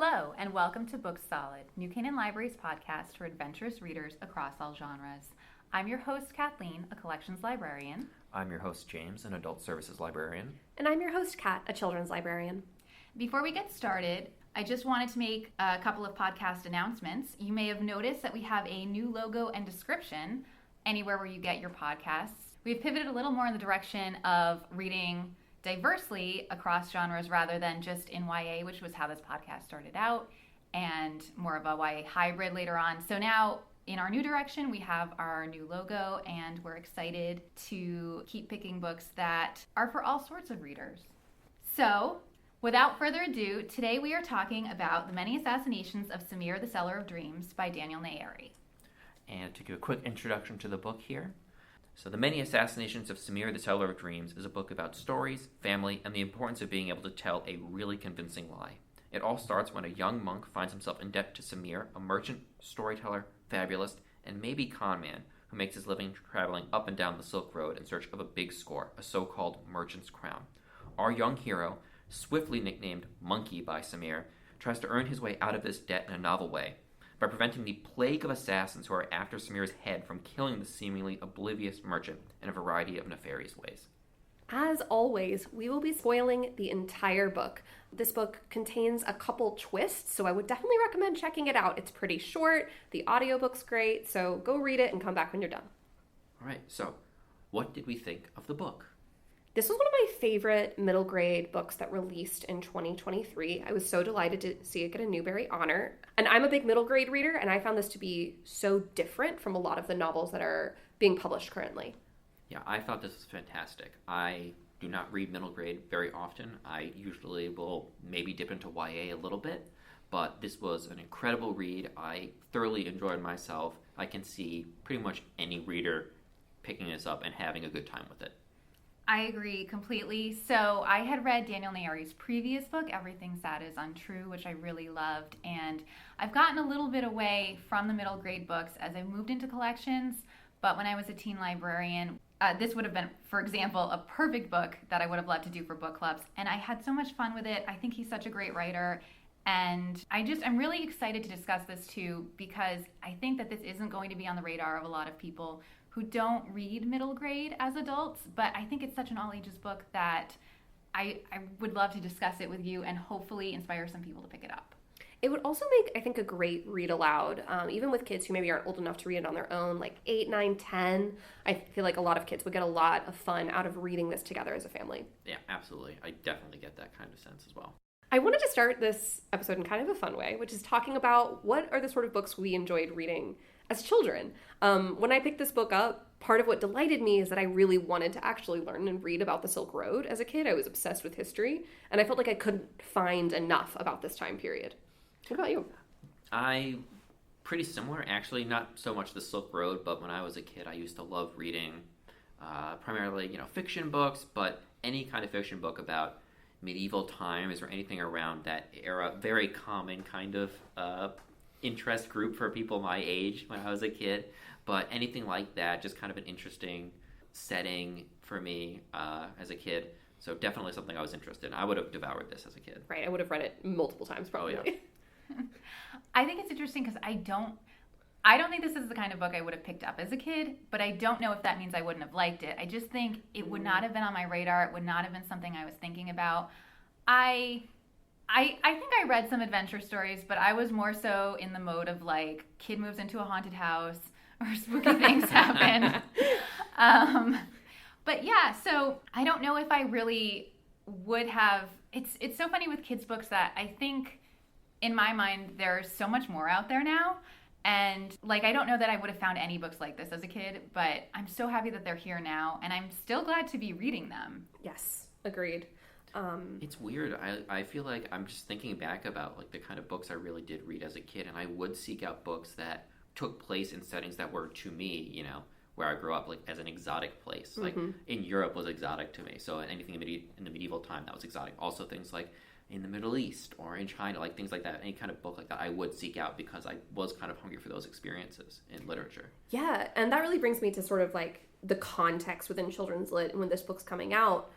Hello, and welcome to Book Solid, New Canaan Library's podcast for adventurous readers across all genres. I'm your host, Kathleen, a collections librarian. I'm your host, James, an adult services librarian. And I'm your host, Kat, a children's librarian. Before we get started, I just wanted to make a couple of podcast announcements. You may have noticed that we have a new logo and description anywhere where you get your podcasts. We've pivoted a little more in the direction of reading diversely across genres rather than just in YA, which was how this podcast started out, and more of a YA hybrid later on. So now in our new direction, we have our new logo, and we're excited to keep picking books that are for all sorts of readers. So without further ado, today we are talking about The Many Assassinations of Samir, the Seller of Dreams by Daniel Nayeri. And to give a quick introduction to the book here. So The Many Assassinations of Samir, the Seller of Dreams is a book about stories, family, and the importance of being able to tell a really convincing lie. It all starts when a young monk finds himself in debt to Samir, a merchant, storyteller, fabulist, and maybe con man who makes his living traveling up and down the Silk Road in search of a big score, a so-called merchant's crown. Our young hero, swiftly nicknamed Monkey by Samir, tries to earn his way out of this debt in a novel way, by preventing the plague of assassins who are after Samir's head from killing the seemingly oblivious merchant in a variety of nefarious ways. As always, we will be spoiling the entire book. This book contains a couple twists, so I would definitely recommend checking it out. It's pretty short, the audiobook's great, so go read it and come back when you're done. All right, so what did we think of the book? This was one of my favorite middle grade books that released in 2023. I was so delighted to see it get a Newbery honor. And I'm a big middle grade reader, and I found this to be so different from a lot of the novels that are being published currently. Yeah, I thought this was fantastic. I do not read middle grade very often. I usually will maybe dip into YA a little bit, but this was an incredible read. I thoroughly enjoyed myself. I can see pretty much any reader picking this up and having a good time with it. I agree completely. So I had read Daniel Nayeri's previous book, Everything Sad is Untrue, which I really loved. And I've gotten a little bit away from the middle grade books as I've moved into collections. But when I was a teen librarian, this would have been, for example, a perfect book that I would have loved to do for book clubs. And I had so much fun with it. I think he's such a great writer. And I'm really excited to discuss this too, because I think that this isn't going to be on the radar of a lot of people who don't read middle grade as adults, but I think it's such an all ages book that I would love to discuss it with you and hopefully inspire some people to pick it up. It would also make, I think, a great read aloud, even with kids who maybe aren't old enough to read it on their own, like 8, 9, 10. I feel like a lot of kids would get a lot of fun out of reading this together as a family. Yeah, absolutely. I definitely get that kind of sense as well. I wanted to start this episode in kind of a fun way, which is talking about what are the sort of books we enjoyed reading as children. When I picked this book up, part of what delighted me is that I really wanted to actually learn and read about the Silk Road as a kid. I was obsessed with history, and I felt like I couldn't find enough about this time period. What about you? Pretty similar, actually. Not so much the Silk Road, but when I was a kid, I used to love reading primarily, fiction books, but any kind of fiction book about medieval times or anything around that era. Very common kind of interest group for people my age when I was a kid, but anything like that, just kind of an interesting setting for me as a kid. So definitely something I was interested in. I would have devoured this as a kid. Right, I would have read it multiple times probably. Oh, yeah. I think it's interesting because I don't think this is the kind of book I would have picked up as a kid, but I don't know if that means I wouldn't have liked it. I just think it would not have been on my radar. It would not have been something I was thinking about. I think I read some adventure stories, but I was more so in the mode of like kid moves into a haunted house or spooky things happen. But yeah, so I don't know if I really would have. It's so funny with kids' books that I think in my mind there's so much more out there now. And like, I don't know that I would have found any books like this as a kid, but I'm so happy that they're here now, and I'm still glad to be reading them. Yes, agreed. It's weird. I feel like I'm just thinking back about like the kind of books I really did read as a kid, and I would seek out books that took place in settings that were, to me, where I grew up, like as an exotic place. Like in Europe was exotic to me, so anything in the medieval time that was exotic. Also things like in the Middle East or in China, like things like that, any kind of book like that I would seek out because I was kind of hungry for those experiences in literature. Yeah, and that really brings me to sort of like the context within children's lit and when this book's coming out.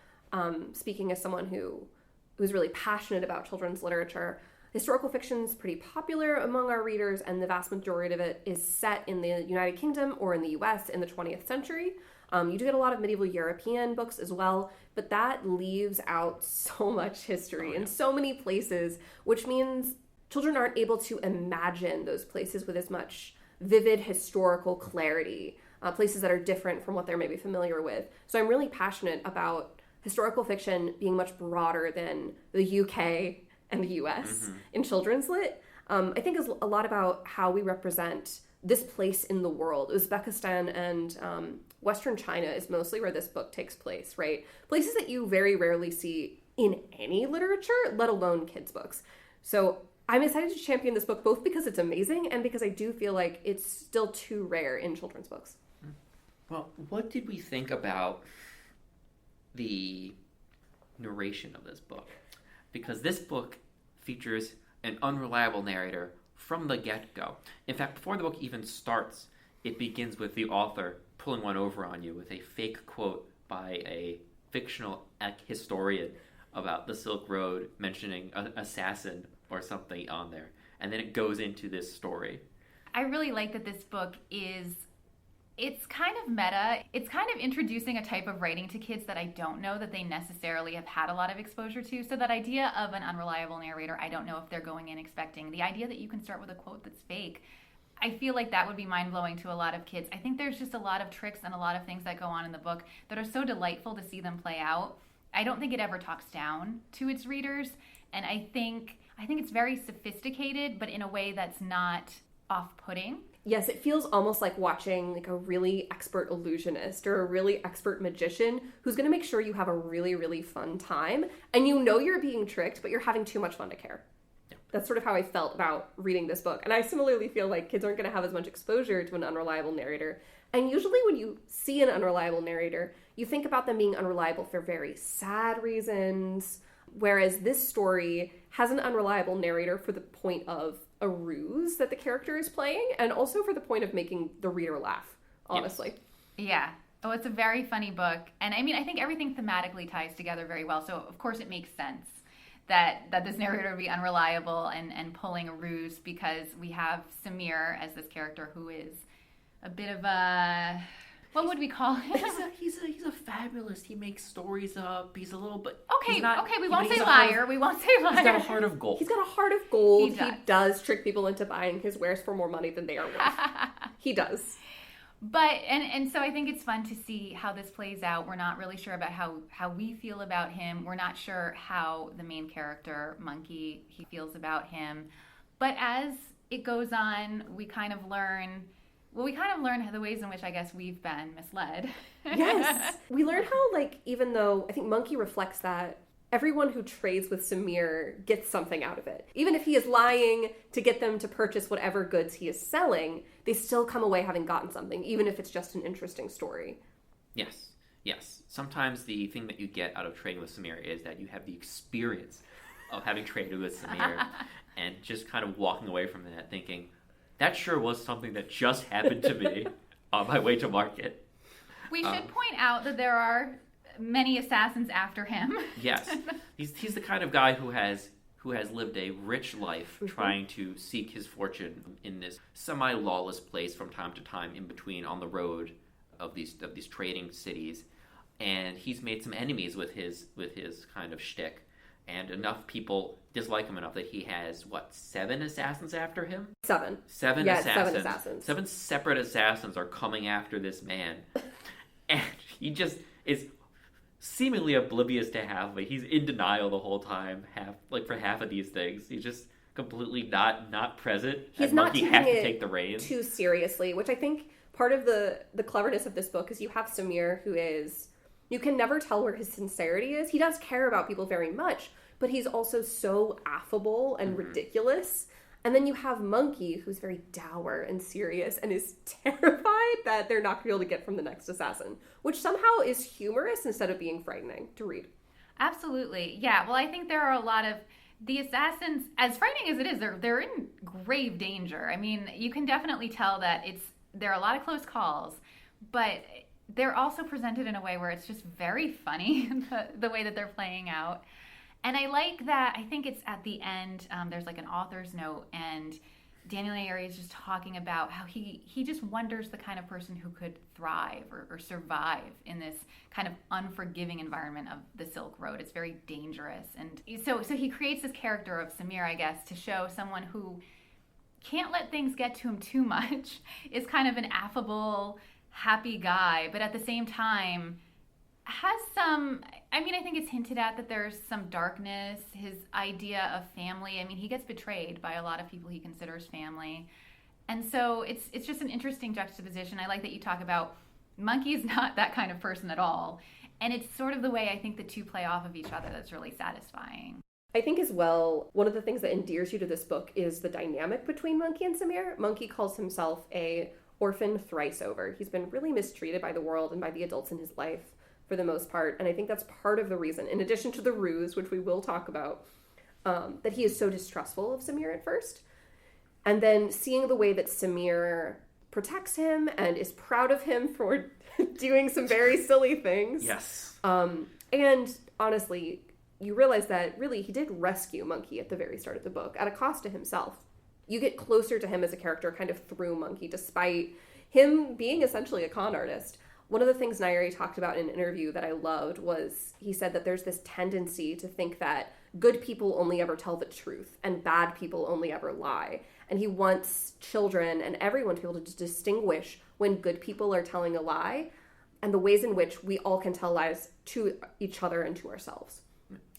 Speaking as someone who's really passionate about children's literature, Historical fiction is pretty popular among our readers, and the vast majority of it is set in the United Kingdom or in the US in the 20th century. You do get a lot of medieval European books as well, but that leaves out so much history in so many places, which means children aren't able to imagine those places with as much vivid historical clarity, places that are different from what they're maybe familiar with. So I'm really passionate about historical fiction being much broader than the UK and the US in children's lit. I think is a lot about how we represent this place in the world. Uzbekistan and Western China is mostly where this book takes place, right? Places that you very rarely see in any literature, let alone kids' books. So I'm excited to champion this book both because it's amazing and because I do feel like it's still too rare in children's books. Well, what did we think about the narration of this book? Because this book features an unreliable narrator from the get-go. In fact, before the book even starts, it begins with the author pulling one over on you with a fake quote by a fictional historian about the Silk Road, mentioning an assassin or something on there. And then it goes into this story. I really like that this book it's kind of meta. It's kind of introducing a type of writing to kids that I don't know that they necessarily have had a lot of exposure to. So that idea of an unreliable narrator, I don't know if they're going in expecting. The idea that you can start with a quote that's fake, I feel like that would be mind-blowing to a lot of kids. I think there's just a lot of tricks and a lot of things that go on in the book that are so delightful to see them play out. I don't think it ever talks down to its readers, and I think it's very sophisticated, but in a way that's not off-putting. Yes, it feels almost like watching like a really expert illusionist or a really expert magician who's going to make sure you have a really, really fun time. And you know you're being tricked, but you're having too much fun to care. Yeah. That's sort of how I felt about reading this book. And I similarly feel like kids aren't going to have as much exposure to an unreliable narrator. And usually when you see an unreliable narrator, you think about them being unreliable for very sad reasons. Whereas this story has an unreliable narrator for the point of a ruse that the character is playing, and also for the point of making the reader laugh, honestly. Yes. Yeah. Oh, it's a very funny book. And I mean, I think everything thematically ties together very well. So, of course, it makes sense that this narrator would be unreliable and pulling a ruse, because we have Samir as this character who is a bit of a... What would we call him? He's a fabulist. He makes stories up. He's a little bit... Okay, we won't say liar. We won't say liar. He's got a heart of gold. He's got a heart of gold. He does trick people into buying his wares for more money than they are worth. He does. But, and so I think it's fun to see how this plays out. We're not really sure about how we feel about him. We're not sure how the main character, Monkey, he feels about him. But as it goes on, we kind of learn the ways in which I guess we've been misled. Yes. We learn how, like, even though I think Monkey reflects that everyone who trades with Samir gets something out of it. Even if he is lying to get them to purchase whatever goods he is selling, they still come away having gotten something, even if it's just an interesting story. Yes. Sometimes the thing that you get out of trading with Samir is that you have the experience of having traded with Samir and just kind of walking away from that thinking, that sure was something that just happened to me on my way to market. We should point out that there are many assassins after him. Yes. He's the kind of guy who has lived a rich life trying to seek his fortune in this semi-lawless place from time to time in between on the road of these trading cities. And he's made some enemies with his kind of shtick. And enough people dislike him enough that he has, 7 assassins after him? 7. 7 yeah, assassins. 7 assassins. 7 separate assassins are coming after this man. And he just is seemingly oblivious to half of it. He's in denial the whole time, for half of these things. He's just completely not present. He's not taking has to take the reins too seriously, which I think part of the cleverness of this book is you have Samir, who is... You can never tell where his sincerity is. He does care about people very much, but he's also so affable and ridiculous. And then you have Monkey, who's very dour and serious and is terrified that they're not going to be able to get from the next assassin, which somehow is humorous instead of being frightening to read. Absolutely. Yeah, well, I think there are a lot of... The assassins, as frightening as it is, they're in grave danger. I mean, you can definitely tell that there are a lot of close calls, but... They're also presented in a way where it's just very funny, the way that they're playing out. And I like that. I think it's at the end, there's like an author's note, and Daniel Nayeri is just talking about how he just wonders the kind of person who could thrive or survive in this kind of unforgiving environment of the Silk Road. It's very dangerous. And so he creates this character of Samir, I guess, to show someone who can't let things get to him too much, is kind of an affable, happy guy, but at the same time has some, I think it's hinted at that there's some darkness, his idea of family. He gets betrayed by a lot of people he considers family. And so it's just an interesting juxtaposition. I like that you talk about Monkey is not that kind of person at all. And it's sort of the way I think the two play off of each other that's really satisfying. I think as well, one of the things that endears you to this book is the dynamic between Monkey and Samir. Monkey calls himself a orphan thrice over. He's been really mistreated by the world and by the adults in his life for the most part. And I think that's part of the reason, in addition to the ruse, which we will talk about, that he is so distrustful of Samir at first. And then seeing the way that Samir protects him and is proud of him for doing some very silly things. Yes. And honestly, you realize that really he did rescue Monkey at the very start of the book at a cost to himself. You get closer to him as a character kind of through Monkey, despite him being essentially a con artist. One of the things Nayeri talked about in an interview that I loved was he said that there's this tendency to think that good people only ever tell the truth and bad people only ever lie. And he wants children and everyone to be able to distinguish when good people are telling a lie and the ways in which we all can tell lies to each other and to ourselves.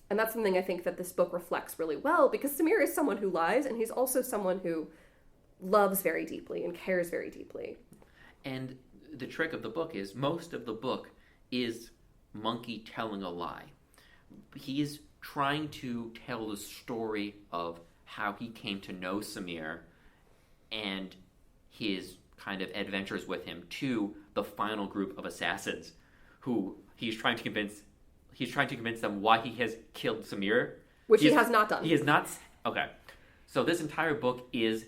And that's something I think that this book reflects really well, because Samir is someone who lies, and he's also someone who loves very deeply and cares very deeply. And the trick of the book is most of the book is Monkey telling a lie. He's trying to tell the story of how he came to know Samir and his kind of adventures with him to the final group of assassins who he's trying to convince them why he has killed Samir. Which he has not done. He has not. Okay. So this entire book is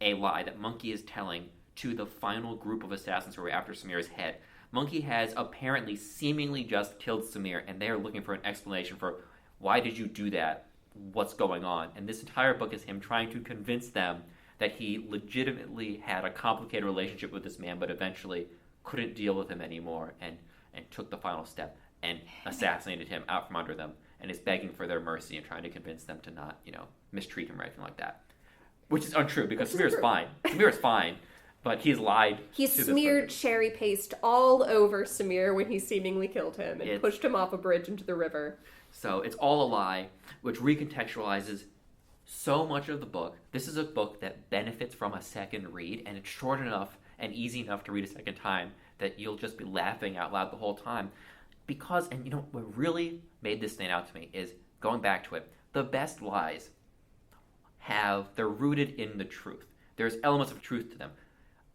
a lie that Monkey is telling to the final group of assassins who are after Samir's head. Monkey has apparently seemingly just killed Samir, and they are looking for an explanation for why did you do that? What's going on? And this entire book is him trying to convince them that he legitimately had a complicated relationship with this man, but eventually couldn't deal with him anymore and took the final step and assassinated him out from under them, and is begging for their mercy and trying to convince them to not, mistreat him or anything like that. Which is untrue, because Samir is fine. Samir is fine, but he's lied. He smeared cherry paste all over Samir when he seemingly killed him and pushed him off a bridge into the river. So it's all a lie, which recontextualizes so much of the book. This is a book that benefits from a second read, and it's short enough and easy enough to read a second time that you'll just be laughing out loud the whole time. Because, and what really made this stand out to me is, going back to it, the best lies they're rooted in the truth. There's elements of truth to them.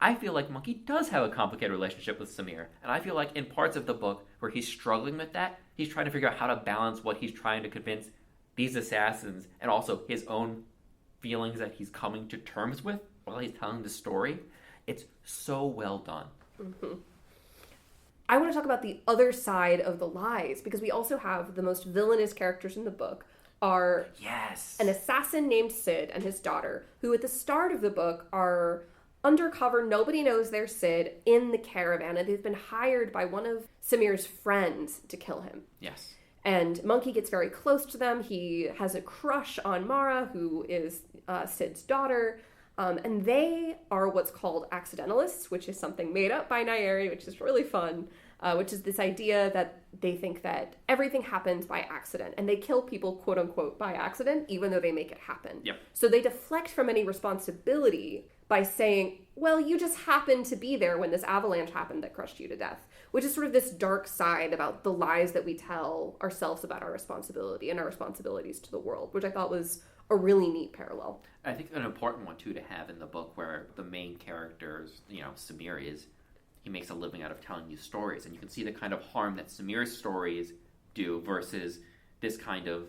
I feel like Monkey does have a complicated relationship with Samir, and I feel like in parts of the book where he's struggling with that, he's trying to figure out how to balance what he's trying to convince these assassins and also his own feelings that he's coming to terms with while he's telling the story. It's so well done. Mm-hmm. I want to talk about the other side of the lies, because we also have the most villainous characters in the book are an assassin named Sid and his daughter, who at the start of the book are undercover. Nobody knows they're Sid in the caravan, and they've been hired by one of Samir's friends to kill him. Yes. And Monkey gets very close to them. He has a crush on Mara, who is Sid's daughter. And they are what's called accidentalists, which is something made up by Nayeri, which is really fun, which is this idea that they think that everything happens by accident, and they kill people, quote unquote, by accident, even though they make it happen. Yep. So they deflect from any responsibility by saying, well, you just happened to be there when this avalanche happened that crushed you to death, which is sort of this dark side about the lies that we tell ourselves about our responsibility and our responsibilities to the world, which I thought was a really neat parallel. I think an important one, too, to have in the book, where the main character's, Samir he makes a living out of telling you stories, and you can see the kind of harm that Samir's stories do versus this kind of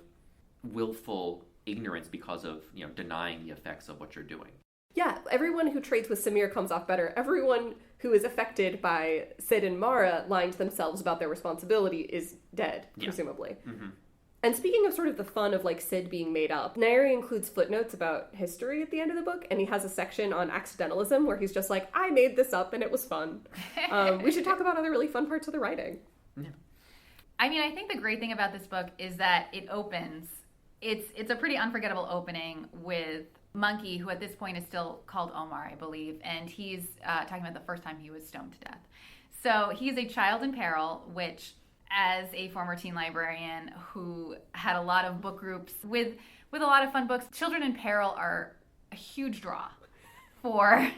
willful ignorance because of, denying the effects of what you're doing. Yeah, everyone who trades with Samir comes off better. Everyone who is affected by Sid and Mara lying to themselves about their responsibility is dead, presumably. Mm-hmm. And speaking of sort of the fun of like Sid being made up, Nayeri includes footnotes about history at the end of the book, and he has a section on accidentalism where he's just like, I made this up and it was fun. We should talk about other really fun parts of the writing. Yeah. I mean, I think the great thing about this book is that it opens. It's a pretty unforgettable opening with Monkey, who at this point is still called Omar, I believe, and he's talking about the first time he was stoned to death. So he's a child in peril, which, as a former teen librarian who had a lot of book groups with a lot of fun books, children in peril are a huge draw for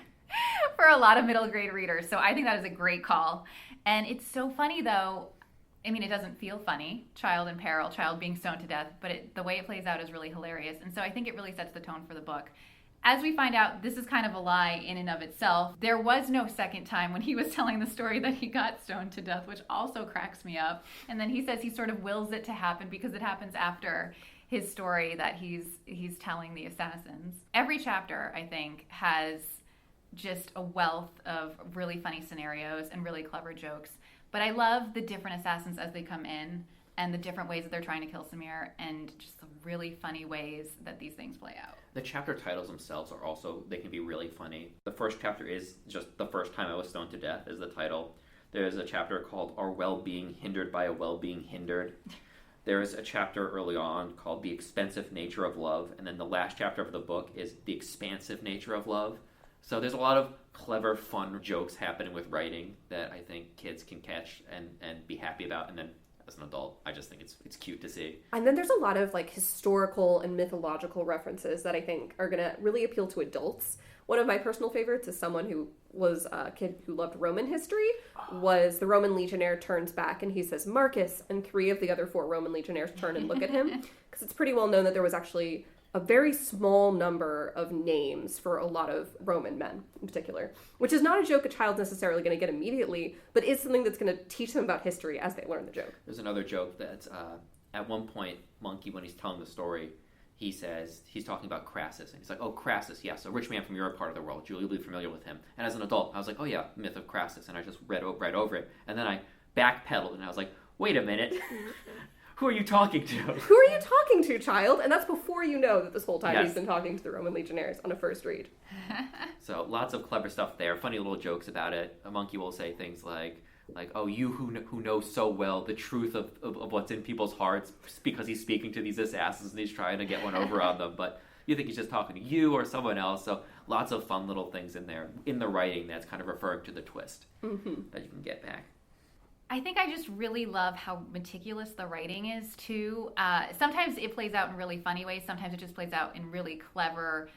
a lot of middle grade readers. So I think that is a great call. And it's so funny, though. I mean, it doesn't feel funny, child in peril, child being stoned to death, but the way it plays out is really hilarious. And so I think it really sets the tone for the book. As we find out, this is kind of a lie in and of itself. There was no second time when he was telling the story that he got stoned to death, which also cracks me up. And then he says he sort of wills it to happen because it happens after his story that he's telling the assassins. Every chapter, I think, has just a wealth of really funny scenarios and really clever jokes. But I love the different assassins as they come in and the different ways that they're trying to kill Samir and just the really funny ways that these things play out. The chapter titles themselves are also, they can be really funny. The first chapter is just The First Time I Was Stoned to Death is the title. There's a chapter called Our Well-Being Hindered by a Well-Being Hindered. There's a chapter early on called The Expensive Nature of Love. And then the last chapter of the book is The Expansive Nature of Love. So there's a lot of clever, fun jokes happening with writing that I think kids can catch and be happy about. And then as an adult, I just think it's cute to see. And then there's a lot of like historical and mythological references that I think are going to really appeal to adults. One of my personal favorites is someone who was a kid who loved Roman history, was the Roman legionnaire turns back and he says Marcus, and 3 of the other 4 Roman legionnaires turn and look at him. Because it's pretty well known that there was actually a very small number of names for a lot of Roman men in particular, which is not a joke a child's necessarily going to get immediately, but is something that's going to teach them about history as they learn the joke. There's another joke that's at one point, Monkey, when he's telling the story, he says, he's talking about Crassus, and he's like, oh, Crassus, yes, a rich man from your part of the world. You'll be familiar with him. And as an adult, I was like, oh yeah, myth of Crassus, and I just read over it. And then I backpedaled, and I was like, wait a minute. Who are you talking to? Who are you talking to, child? And that's before you know that this whole time Yes. he's been talking to the Roman legionnaires on a first read. So lots of clever stuff there, funny little jokes about it. A Monkey will say things like, oh, you who know so well the truth of what's in people's hearts, because he's speaking to these assassins and he's trying to get one over on them, but you think he's just talking to you or someone else. So lots of fun little things in there, in the writing that's kind of referring to the twist that you can get back. I think I just really love how meticulous the writing is, too. Sometimes it plays out in really funny ways. Sometimes it just plays out in really clever,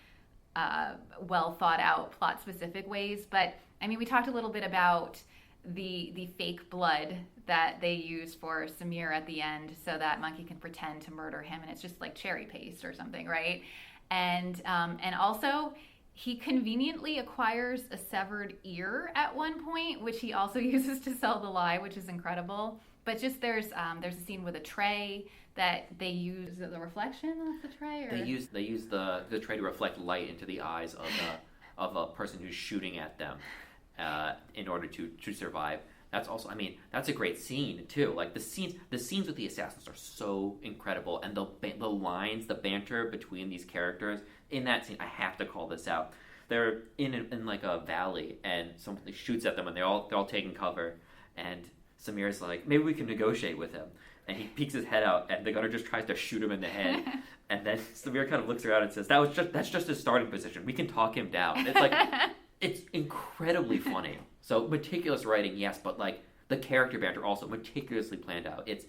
well-thought-out, plot-specific ways. But, I mean, we talked a little bit about the fake blood that they use for Samir at the end so that Monkey can pretend to murder him, and it's just like cherry paste or something, right? And also, he conveniently acquires a severed ear at one point, which he also uses to sell the lie, which is incredible. But just there's a scene with a tray that they use. Is it the reflection of the tray? Or? They use the tray to reflect light into the eyes of a person who's shooting at them in order to survive. That's also, I mean, that's a great scene too. Like the scenes with the assassins are so incredible, and the lines, the banter between these characters in that scene. I have to call this out. They're in like a valley, and somebody shoots at them, and they're all taking cover. And Samir's like, maybe we can negotiate with him. And he peeks his head out, and the gunner just tries to shoot him in the head. And then Samir kind of looks around and says, that's just his starting position. We can talk him down. It's like, it's incredibly funny. So meticulous writing, yes, but like the character banter also meticulously planned out. It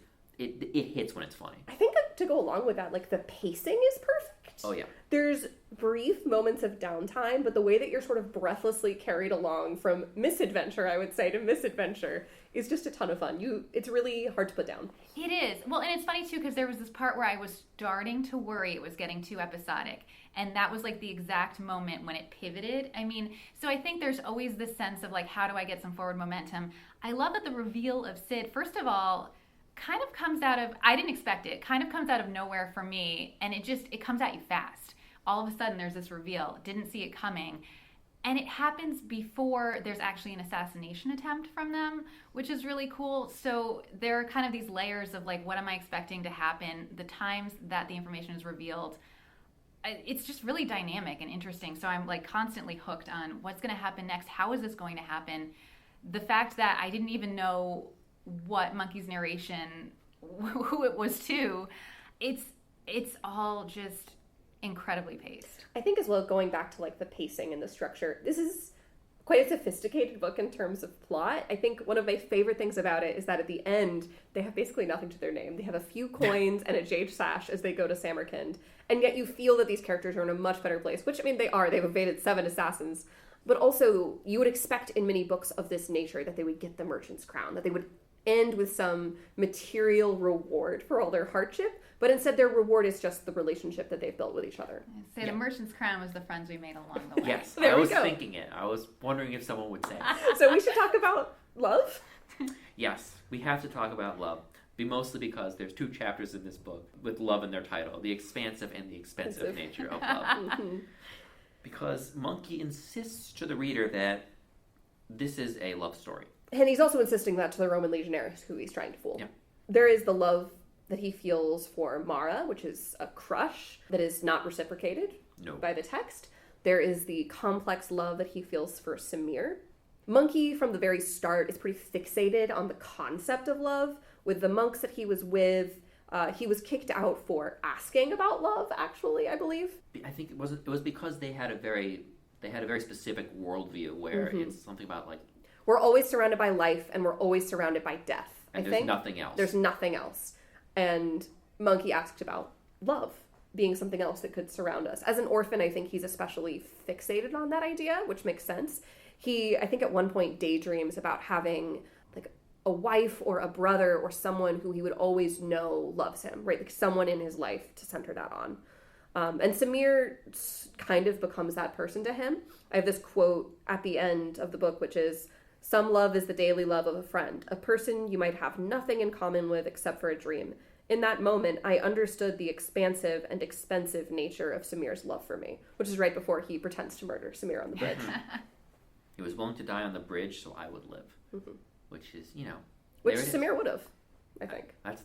hits when it's funny. I think that to go along with that, like the pacing is perfect. Oh yeah. There's brief moments of downtime, but the way that you're sort of breathlessly carried along from misadventure, I would say, to misadventure is just a ton of fun. It's really hard to put down. It is. Well, and it's funny too, because there was this part where I was starting to worry it was getting too episodic. And that was like the exact moment when it pivoted. I mean, so I think there's always this sense of like, how do I get some forward momentum? I love that the reveal of Sid, first of all, kind of comes out of, I didn't expect it, kind of comes out of nowhere for me. And it comes at you fast. All of a sudden there's this reveal. Didn't see it coming. And it happens before there's actually an assassination attempt from them, which is really cool. So there are kind of these layers of like, what am I expecting to happen? The times that the information is revealed, it's just really dynamic and interesting. So I'm like constantly hooked on what's going to happen next. How is this going to happen? The fact that I didn't even know what Monkey's narration, who it was to, it's all just incredibly paced. I think as well, going back to like the pacing and the structure, this is quite a sophisticated book in terms of plot. I think one of my favorite things about it is that at the end, they have basically nothing to their name. They have a few coins and a jade sash as they go to Samarkand. And yet you feel that these characters are in a much better place, which, I mean, they are. They've evaded 7 assassins. But also, you would expect in many books of this nature that they would get the merchant's crown, that they would end with some material reward for all their hardship. But instead, their reward is just the relationship that they've built with each other. I'd say the merchant's crown was the friends we made along the way. Yes, There I we was go. thinking it. I was wondering if someone would say it. So we should talk about love? Yes, we have to talk about love. Mostly because there's 2 chapters in this book with love in their title, the expansive and the expensive nature of love. Mm-hmm. Because Monkey insists to the reader that this is a love story. And he's also insisting that to the Roman legionaries who he's trying to fool. Yeah. There is the love that he feels for Mara, which is a crush that is not reciprocated by the text. There is the complex love that he feels for Samir. Monkey, from the very start, is pretty fixated on the concept of love. With the monks that he was with, he was kicked out for asking about love, actually, I believe. I think it was because they had a very specific worldview where it's something about like, we're always surrounded by life and we're always surrounded by death. and there's nothing else. There's nothing else. And Monkey asked about love being something else that could surround us. As an orphan, I think he's especially fixated on that idea, which makes sense. He, I think at one point, daydreams about having like a wife or a brother or someone who he would always know loves him, right? Like someone in his life to center that on. And Samir kind of becomes that person to him. I have this quote at the end of the book, which is, "Some love is the daily love of a friend, a person you might have nothing in common with except for a dream. In that moment, I understood the expansive and expensive nature of Samir's love for me," which is right before he pretends to murder Samir on the bridge. He was willing to die on the bridge so I would live, which is, Which Samir would have, I think. That's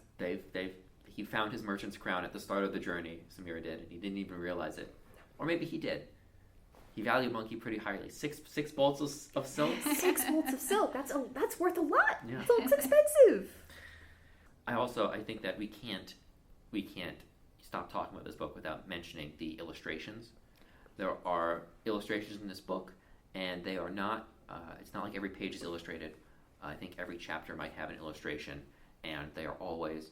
he found his merchant's crown at the start of the journey. Samir did, and he didn't even realize it, or maybe he did. He valued Monkey pretty highly. Six bolts of silk. 6 bolts of silk. That's worth a lot. Yeah. Silk's expensive. I think that we can't stop talking about this book without mentioning the illustrations. There are illustrations in this book, and they are not. It's not like every page is illustrated. I think every chapter might have an illustration, and they are always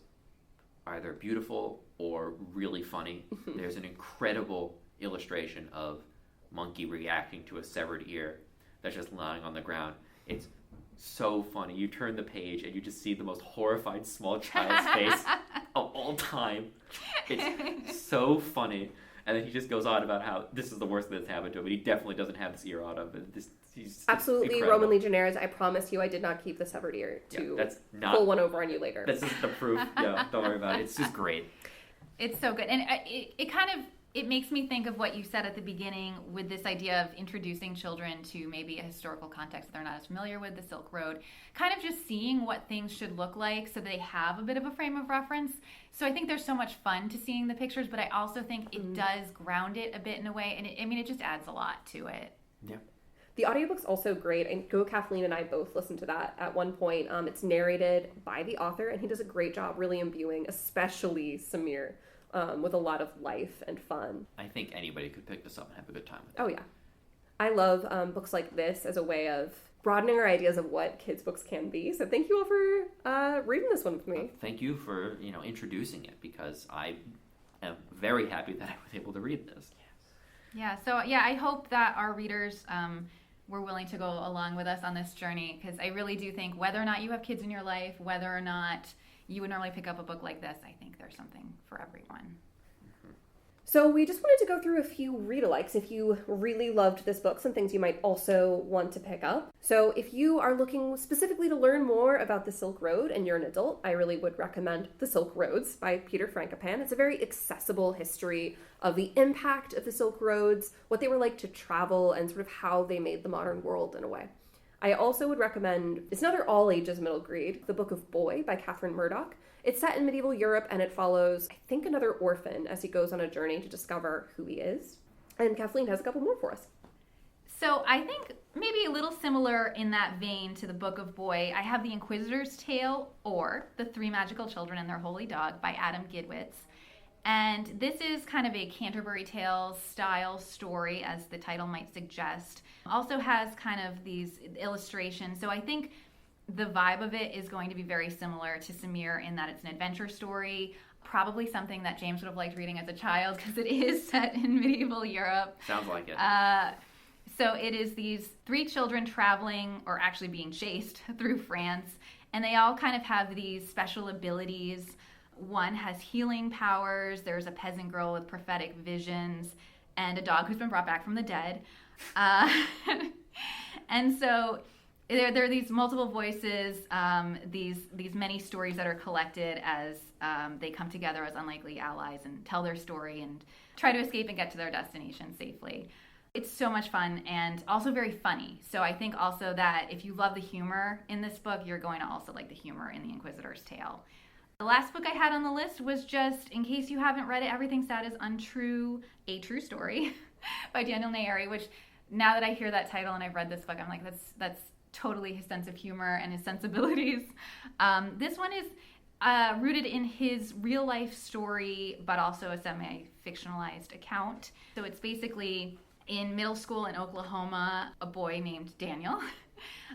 either beautiful or really funny. There's an incredible illustration of Monkey reacting to a severed ear that's just lying on the ground. It's so funny. You turn the page and you just see the most horrified small child's face of all time. It's so funny. And then he just goes on about how this is the worst that's happened to him, but he definitely doesn't have this ear out of it. He's Absolutely, incredible. Roman legionnaires, I promise you I did not keep the severed ear to that's not, pull one over on you later. That's just the proof. Yeah, don't worry about it. It's just great. It's so good. And it kind of, it makes me think of what you said at the beginning with this idea of introducing children to maybe a historical context that they're not as familiar with, the Silk Road, kind of just seeing what things should look like so they have a bit of a frame of reference. So I think there's so much fun to seeing the pictures, but I also think it does ground it a bit in a way, and it just adds a lot to it. Yeah. The audiobook's also great, and Kathleen and I both listened to that at one point. It's narrated by the author, and he does a great job really imbuing, especially Samir, with a lot of life and fun. I think anybody could pick this up and have a good time with it. Oh, yeah. I love books like this as a way of broadening our ideas of what kids' books can be. So thank you all for reading this one with me. Thank you for introducing it, because I am very happy that I was able to read this. Yeah, so I hope that our readers were willing to go along with us on this journey, because I really do think whether or not you have kids in your life, whether or not you would normally pick up a book like this, I think there's something for everyone. So we just wanted to go through a few read-alikes if you really loved this book, some things you might also want to pick up. So if you are looking specifically to learn more about the Silk Road and you're an adult, I really would recommend The Silk Roads by Peter Frankopan. It's a very accessible history of the impact of the Silk Roads, what they were like to travel, and sort of how they made the modern world in a way. I also would recommend, it's another all-ages middle grade, The Book of Boy by Catherine Murdoch. It's set in medieval Europe, and it follows, I think, another orphan as he goes on a journey to discover who he is. And Kathleen has a couple more for us. So I think maybe a little similar in that vein to The Book of Boy, I have The Inquisitor's Tale, or The Three Magical Children and Their Holy Dog by Adam Gidwitz. And this is kind of a Canterbury Tales style story, as the title might suggest. Also has kind of these illustrations. So I think the vibe of it is going to be very similar to Samir in that it's an adventure story, probably something that James would have liked reading as a child because it is set in medieval Europe. Sounds like it. So it is these three children traveling, or actually being chased through France, and they all kind of have these special abilities. One has healing powers, there's a peasant girl with prophetic visions, and a dog who's been brought back from the dead. And so there are these multiple voices, these many stories that are collected as they come together as unlikely allies and tell their story and try to escape and get to their destination safely. It's so much fun and also very funny. So I think also that if you love the humor in this book, you're going to also like the humor in The Inquisitor's Tale. The last book I had on the list was just, in case you haven't read it, Everything Sad is Untrue, A True Story by Daniel Nayeri, which now that I hear that title and I've read this book, I'm like, that's totally his sense of humor and his sensibilities. This one is rooted in his real life story, but also a semi-fictionalized account. So it's basically in middle school in Oklahoma, a boy named Daniel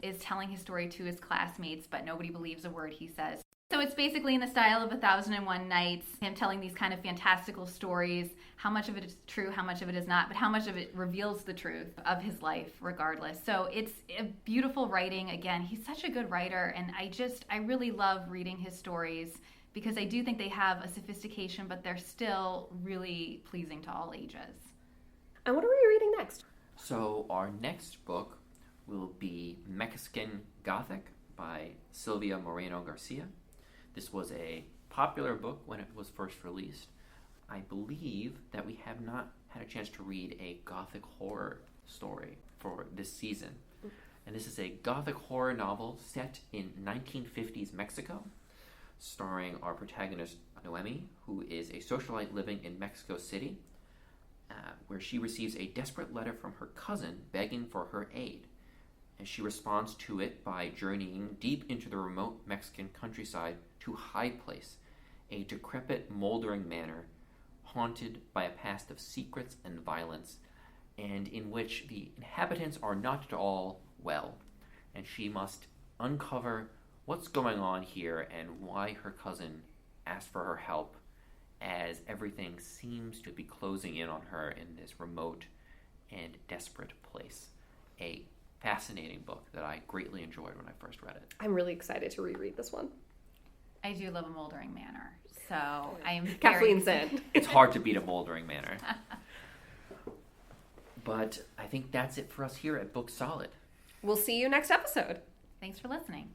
is telling his story to his classmates, but nobody believes a word he says. So it's basically in the style of 1001 Nights, him telling these kind of fantastical stories. How much of it is true, how much of it is not, but how much of it reveals the truth of his life regardless. So it's a beautiful writing. Again, he's such a good writer, and I really love reading his stories because I do think they have a sophistication, but they're still really pleasing to all ages. And what are we reading next? So our next book will be Mexican Gothic by Silvia Moreno Garcia. This was a popular book when it was first released. I believe that we have not had a chance to read a Gothic horror story for this season. And this is a Gothic horror novel set in 1950s Mexico, starring our protagonist Noemi, who is a socialite living in Mexico City, where she receives a desperate letter from her cousin begging for her aid. And she responds to it by journeying deep into the remote Mexican countryside to Hyde Place, a decrepit, moldering manor haunted by a past of secrets and violence, and in which the inhabitants are not at all well. And she must uncover what's going on here and why her cousin asked for her help, as everything seems to be closing in on her in this remote and desperate place. A fascinating book that I greatly enjoyed when I first read it. I'm really excited to reread this one. I do love a moldering manor, so I am Kathleen's in. It's hard to beat a moldering manor. But I think that's it for us here at Book Solid. We'll see you next episode. Thanks for listening.